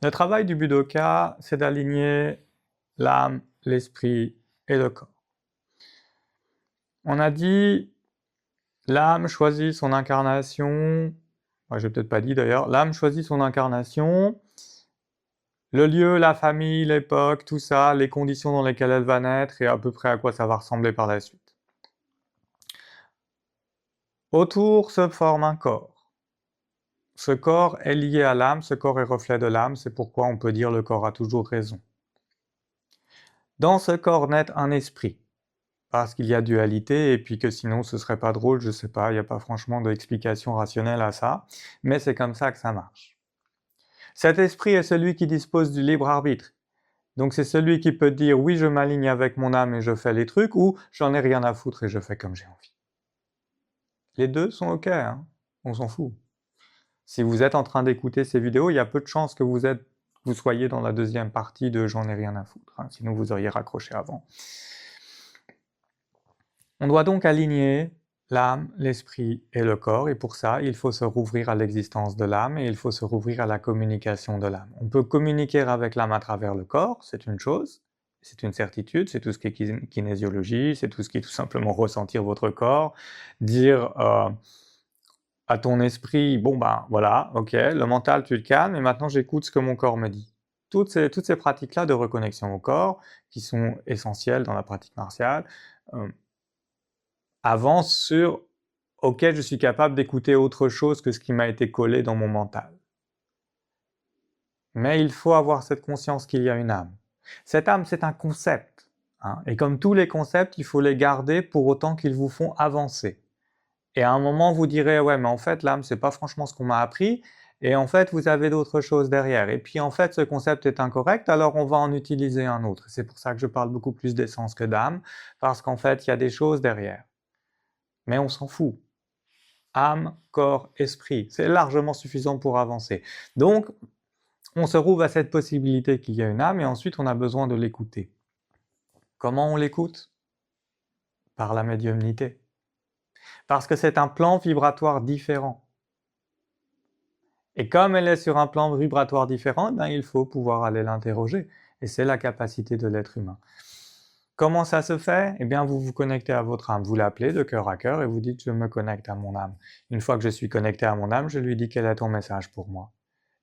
Le travail du Budoka, c'est d'aligner l'âme, l'esprit et le corps. On a dit, l'âme choisit son incarnation, moi j'ai peut-être pas dit d'ailleurs, l'âme choisit son incarnation, le lieu, la famille, l'époque, tout ça, les conditions dans lesquelles elle va naître et à peu près à quoi ça va ressembler par la suite. Autour se forme un corps. Ce corps est lié à l'âme, ce corps est reflet de l'âme, c'est pourquoi on peut dire le corps a toujours raison. Dans ce corps naît un esprit, parce qu'il y a dualité et puis que sinon ce serait pas drôle, je sais pas, il n'y a pas franchement d'explication rationnelle à ça, mais c'est comme ça que ça marche. Cet esprit est celui qui dispose du libre arbitre. Donc c'est celui qui peut dire oui je m'aligne avec mon âme et je fais les trucs ou j'en ai rien à foutre et je fais comme j'ai envie. Les deux sont ok, hein, on s'en fout. Si vous êtes en train d'écouter ces vidéos, il y a peu de chances que vous soyez dans la deuxième partie de j'en ai rien à foutre, hein, sinon vous auriez raccroché avant. On doit donc aligner l'âme, l'esprit et le corps, et pour ça, il faut se rouvrir à l'existence de l'âme et il faut se rouvrir à la communication de l'âme. On peut communiquer avec l'âme à travers le corps, c'est une chose, c'est une certitude, c'est tout ce qui est kinésiologie, c'est tout ce qui est tout simplement ressentir votre corps, dire à ton esprit, bon ben voilà, ok, le mental tu le calmes et maintenant j'écoute ce que mon corps me dit. Toutes ces pratiques-là de reconnexion au corps, qui sont essentielles dans la pratique martiale, avance sur « ok, je suis capable d'écouter autre chose que ce qui m'a été collé dans mon mental ». Mais il faut avoir cette conscience qu'il y a une âme. Cette âme, c'est un concept, hein, et comme tous les concepts, il faut les garder pour autant qu'ils vous font avancer. Et à un moment, vous direz « ouais, mais en fait, l'âme, c'est pas franchement ce qu'on m'a appris », et en fait, vous avez d'autres choses derrière. Et puis en fait, ce concept est incorrect, alors on va en utiliser un autre. C'est pour ça que je parle beaucoup plus d'essence que d'âme, parce qu'en fait, il y a des choses derrière. Mais on s'en fout. Âme, corps, esprit, c'est largement suffisant pour avancer. Donc, on se rouvre à cette possibilité qu'il y a une âme et ensuite on a besoin de l'écouter. Comment on l'écoute? Par la médiumnité. Parce que c'est un plan vibratoire différent. Et comme elle est sur un plan vibratoire différent, ben, il faut pouvoir aller l'interroger. Et c'est la capacité de l'être humain. Comment ça se fait? Eh bien, vous vous connectez à votre âme, vous l'appelez de cœur à cœur et vous dites « je me connecte à mon âme ». Une fois que je suis connecté à mon âme, je lui dis quel est ton message pour moi.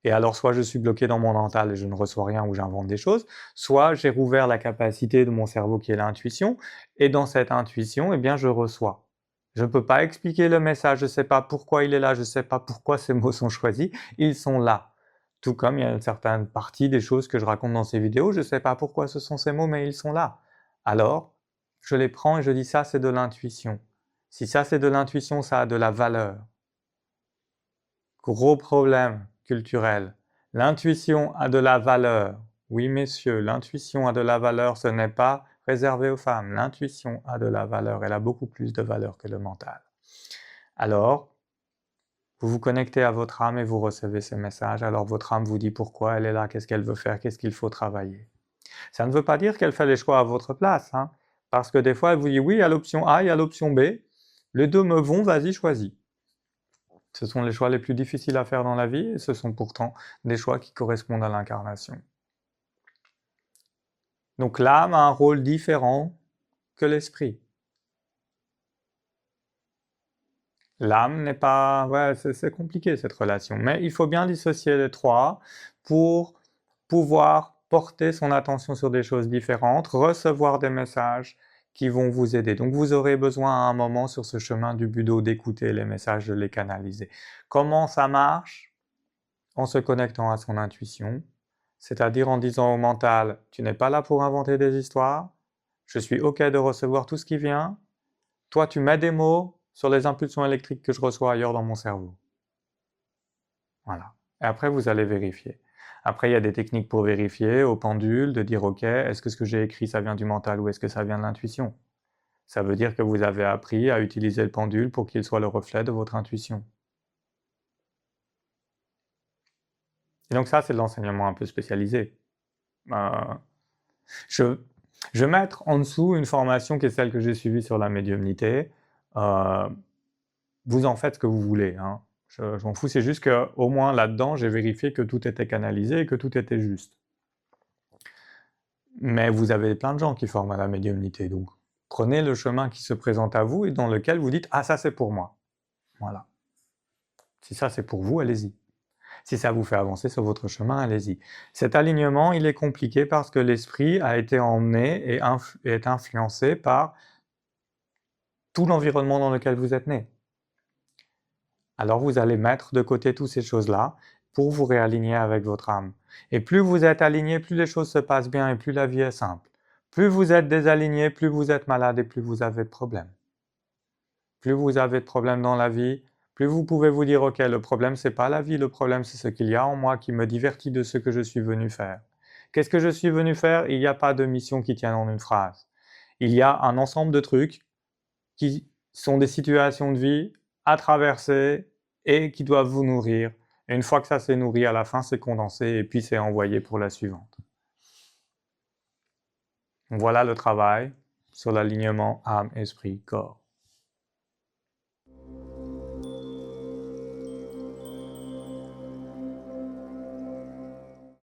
Et alors soit je suis bloqué dans mon mental et je ne reçois rien ou j'invente des choses, soit j'ai rouvert la capacité de mon cerveau qui est l'intuition, et dans cette intuition, eh bien je reçois. Je ne peux pas expliquer le message, je ne sais pas pourquoi il est là, je ne sais pas pourquoi ces mots sont choisis, ils sont là. Tout comme il y a une certaine partie des choses que je raconte dans ces vidéos, je ne sais pas pourquoi ce sont ces mots, mais ils sont là. Alors, je les prends et je dis ça c'est de l'intuition. Si ça c'est de l'intuition, ça a de la valeur. Gros problème culturel. L'intuition a de la valeur. Oui messieurs, l'intuition a de la valeur, ce n'est pas réservé aux femmes. L'intuition a de la valeur, elle a beaucoup plus de valeur que le mental. Alors, vous vous connectez à votre âme et vous recevez ces messages, alors votre âme vous dit pourquoi elle est là, qu'est-ce qu'elle veut faire, qu'est-ce qu'il faut travailler. Ça ne veut pas dire qu'elle fait les choix à votre place, hein, parce que des fois elle vous dit oui, il y a l'option A, il y a l'option B, les deux me vont, vas-y, choisis. Ce sont les choix les plus difficiles à faire dans la vie, et ce sont pourtant des choix qui correspondent à l'incarnation. Donc l'âme a un rôle différent que l'esprit. L'âme n'est pas... Ouais, c'est compliqué cette relation, mais il faut bien dissocier les trois pour pouvoir porter son attention sur des choses différentes, recevoir des messages qui vont vous aider. Donc vous aurez besoin à un moment sur ce chemin du Budo d'écouter les messages, de les canaliser. Comment ça marche? En se connectant à son intuition, c'est-à-dire en disant au mental « tu n'es pas là pour inventer des histoires, je suis ok de recevoir tout ce qui vient, toi tu mets des mots sur les impulsions électriques que je reçois ailleurs dans mon cerveau. » Voilà. Et après vous allez vérifier. Après il y a des techniques pour vérifier, au pendule, de dire « ok, est-ce que ce que j'ai écrit ça vient du mental ou est-ce que ça vient de l'intuition ?» Ça veut dire que vous avez appris à utiliser le pendule pour qu'il soit le reflet de votre intuition. Et donc ça, c'est de l'enseignement un peu spécialisé. Je vais mettre en dessous une formation qui est celle que j'ai suivie sur la médiumnité. Vous en faites ce que vous voulez, hein. Je m'en fous, c'est juste qu'au moins là-dedans, j'ai vérifié que tout était canalisé et que tout était juste. Mais vous avez plein de gens qui forment à la médiumnité, donc prenez le chemin qui se présente à vous et dans lequel vous dites « Ah, ça c'est pour moi ». Voilà. Si ça c'est pour vous, allez-y. Si ça vous fait avancer sur votre chemin, allez-y. Cet alignement, il est compliqué parce que l'esprit a été emmené et est influencé par tout l'environnement dans lequel vous êtes né. Alors vous allez mettre de côté toutes ces choses-là pour vous réaligner avec votre âme. Et plus vous êtes aligné, plus les choses se passent bien et plus la vie est simple. Plus vous êtes désaligné, plus vous êtes malade et plus vous avez de problèmes. Plus vous avez de problèmes dans la vie, plus vous pouvez vous dire « Ok, le problème c'est pas la vie, le problème c'est ce qu'il y a en moi qui me divertit de ce que je suis venu faire. » Qu'est-ce que je suis venu faire? Il n'y a pas de mission qui tienne en une phrase. Il y a un ensemble de trucs qui sont des situations de vie à traverser et qui doivent vous nourrir. Et une fois que ça s'est nourri, à la fin c'est condensé et puis c'est envoyé pour la suivante. Voilà le travail sur l'alignement âme, esprit, corps.